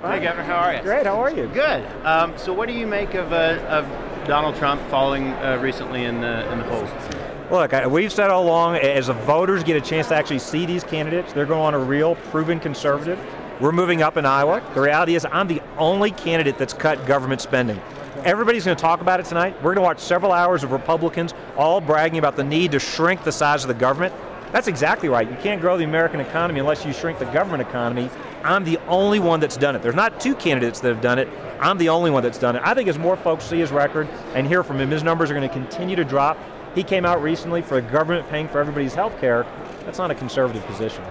Hey, Governor, how are you? Great, how are you? Good. So what do you make of Donald Trump falling recently in the polls? Look, we've said all along, as the voters get a chance to actually see these candidates, they're going on a real, proven conservative. We're moving up in Iowa. The reality is I'm the only candidate that's cut government spending. Everybody's going to talk about it tonight. We're going to watch several hours of Republicans all bragging about the need to shrink the size of the government. That's exactly right. You can't grow the American economy unless you shrink the government economy. I'm the only one that's done it. There's not two candidates that have done it. I'm the only one that's done it. I think as more folks see his record and hear from him, his numbers are going to continue to drop. He came out recently for the government paying for everybody's health care. That's not a conservative position.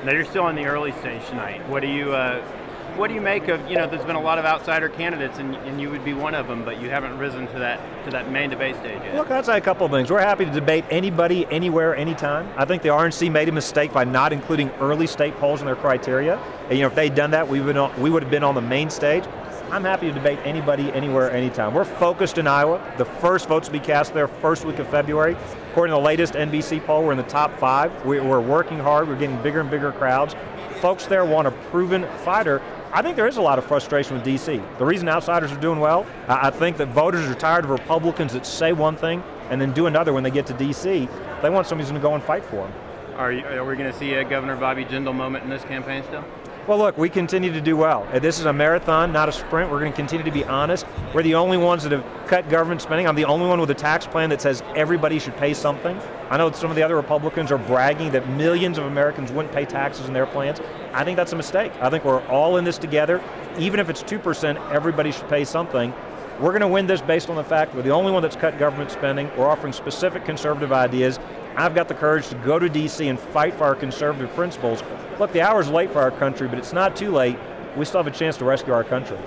Now you're still in the early stage tonight. What do you make of, there's been a lot of outsider candidates and you would be one of them, but you haven't risen to that main debate stage yet. Look, I'd say a couple of things. We're happy to debate anybody, anywhere, anytime. I think the RNC made a mistake by not including early state polls in their criteria. And, if they'd done that, we would have been on the main stage. I'm happy to debate anybody, anywhere, anytime. We're focused in Iowa. The first votes to be cast there first week of February. According to the latest NBC poll, we're in the top 5. We're working hard. We're getting bigger and bigger crowds. Folks there want a proven fighter. I think there is a lot of frustration with D.C. The reason outsiders are doing well, I think that voters are tired of Republicans that say one thing and then do another when they get to D.C. They want somebody who's going to go and fight for them. Are we going to see a Governor Bobby Jindal moment in this campaign still? Well, look, we continue to do well. This is a marathon, not a sprint. We're going to continue to be honest. We're the only ones that have cut government spending. I'm the only one with a tax plan that says everybody should pay something. I know that some of the other Republicans are bragging that millions of Americans wouldn't pay taxes in their plans. I think that's a mistake. I think we're all in this together. Even if it's 2%, everybody should pay something. We're going to win this based on the fact we're the only one that's cut government spending. We're offering specific conservative ideas. I've got the courage to go to D.C. and fight for our conservative principles. Look, the hour's late for our country, but it's not too late. We still have a chance to rescue our country.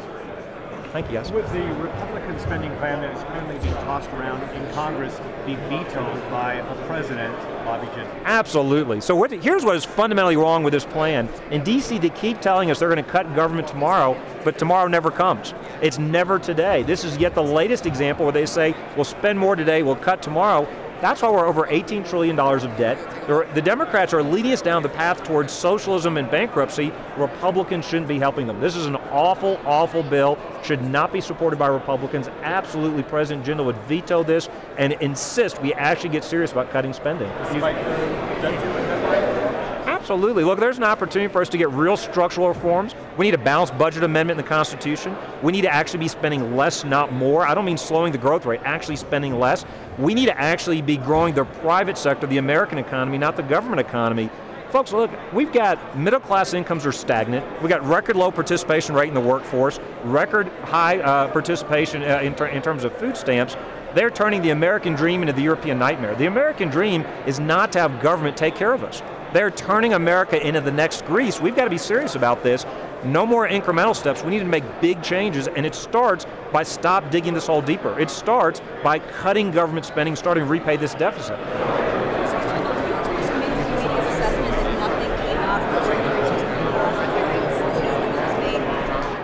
Thank you, guys. Would the Republican spending plan that is currently being tossed around in Congress be vetoed by a president, Bobby Jindal? Absolutely. So here's what is fundamentally wrong with this plan. In D.C., they keep telling us they're going to cut government tomorrow, but tomorrow never comes. It's never today. This is yet the latest example where they say, we'll spend more today, we'll cut tomorrow. That's why we're over $18 trillion of debt. The Democrats are leading us down the path towards socialism and bankruptcy. Republicans shouldn't be helping them. This is an awful, awful bill. Should not be supported by Republicans. Absolutely, President Jindal would veto this and insist we actually get serious about cutting spending. Absolutely. Look, there's an opportunity for us to get real structural reforms. We need a balanced budget amendment in the Constitution. We need to actually be spending less, not more. I don't mean slowing the growth rate, actually spending less. We need to actually be growing the private sector, the American economy, not the government economy. Folks, look, we've got middle class incomes are stagnant. We've got record low participation rate in the workforce, record high participation in terms of food stamps. They're turning the American dream into the European nightmare. The American dream is not to have government take care of us. They're turning America into the next Greece. We've got to be serious about this. No more incremental steps. We need to make big changes, and it starts by stop digging this hole deeper. It starts by cutting government spending, starting to repay this deficit.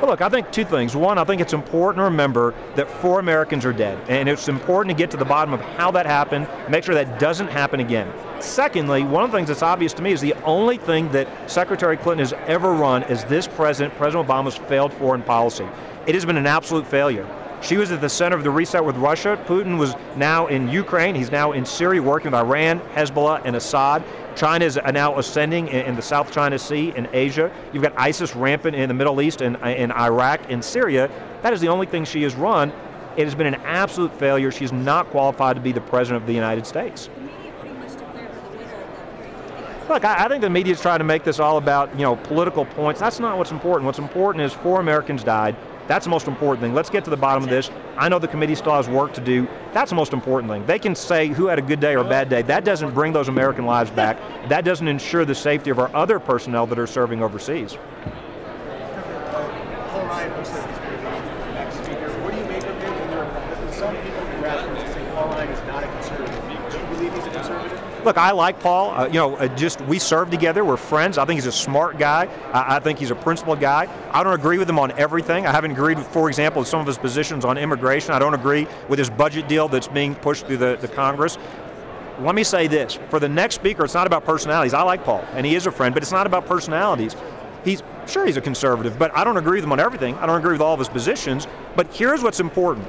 Look, I think two things. One, I think it's important to remember that 4 Americans are dead, and it's important to get to the bottom of how that happened, make sure that doesn't happen again. Secondly, one of the things that's obvious to me is the only thing that Secretary Clinton has ever run is this President Obama's failed foreign policy. It has been an absolute failure. She was at the center of the reset with Russia. Putin was now in Ukraine. He's now in Syria working with Iran, Hezbollah, and Assad. China is now ascending in the South China Sea in Asia. You've got ISIS rampant in the Middle East and in Iraq and Syria. That is the only thing she has run. It has been an absolute failure. She's not qualified to be the President of the United States. Look, I think the media is trying to make this all about, political points. That's not what's important. What's important is 4 Americans died. That's the most important thing. Let's get to the bottom of this. I know the committee still has work to do. That's the most important thing. They can say who had a good day or a bad day. That doesn't bring those American lives back. That doesn't ensure the safety of our other personnel that are serving overseas. What do you make of him? Some people in the grassroots say Paul Ryan is not a conservative. Do you believe he's a conservative? Look, I like Paul. We serve together. We're friends. I think he's a smart guy. I think he's a principled guy. I don't agree with him on everything. I haven't agreed with, for example, with some of his positions on immigration. I don't agree with his budget deal that's being pushed through the Congress. Let me say this. For the next speaker, it's not about personalities. I like Paul, and he is a friend, but it's not about personalities. He's a conservative, but I don't agree with him on everything. I don't agree with all of his positions, but here's what's important.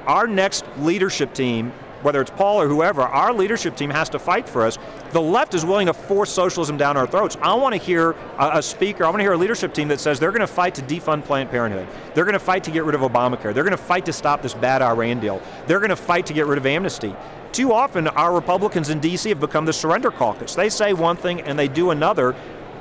Our next leadership team, whether it's Paul or whoever, our leadership team has to fight for us. The left is willing to force socialism down our throats. I want to hear a speaker, I want to hear a leadership team that says they're going to fight to defund Planned Parenthood. They're going to fight to get rid of Obamacare. They're going to fight to stop this bad Iran deal. They're going to fight to get rid of amnesty. Too often, our Republicans in DC have become the surrender caucus. They say one thing and they do another.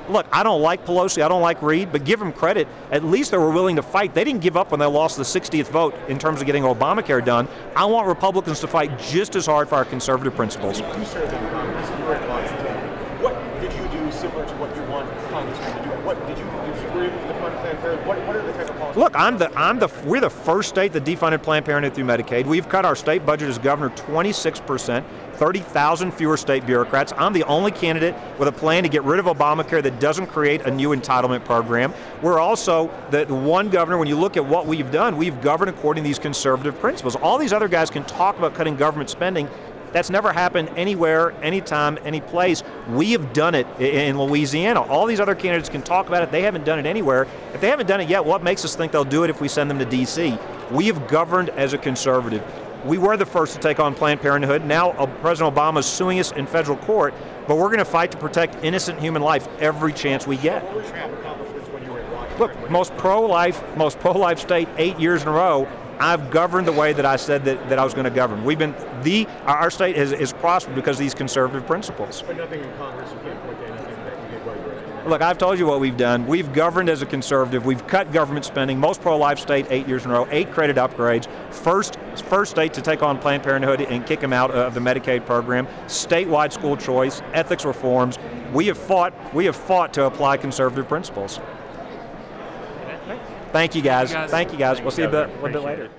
Look, I don't like Pelosi, I don't like Reid, but give them credit. At least they were willing to fight. They didn't give up when they lost the 60th vote in terms of getting Obamacare done. I want Republicans to fight just as hard for our conservative principles. You served in Congress, you were in Washington. What did you do similar to what you want congressmen to do? What did you agree with the Planned Parenthood? What are the type of policies? Look, we're the first state that defunded Planned Parenthood through Medicaid. We've cut our state budget as governor 26%. 30,000 fewer state bureaucrats. I'm the only candidate with a plan to get rid of Obamacare that doesn't create a new entitlement program. We're also the one governor, when you look at what we've done, we've governed according to these conservative principles. All these other guys can talk about cutting government spending. That's never happened anywhere, anytime, any place. We have done it in Louisiana. All these other candidates can talk about it. They haven't done it anywhere. If they haven't done it yet, what makes us think they'll do it if we send them to DC? We have governed as a conservative. We were the first to take on Planned Parenthood. Now President Obama is suing us in federal court, but we're going to fight to protect innocent human life every chance we get. What were your accomplishments when you were in Washington? Look, most pro-life state 8 years in a row. I've governed the way that I said that I was going to govern. Our state is prospered because of these conservative principles. But nothing in Congress, you can't point to anything that you did while you were in. Look, I've told you what we've done. We've governed as a conservative. We've cut government spending. Most pro-life state 8 years in a row. 8 credit upgrades. First state to take on Planned Parenthood and kick them out of the Medicaid program. Statewide school choice. Ethics reforms. We have fought to apply conservative principles. Thank you guys. Thank you guys. We'll see you a little bit later.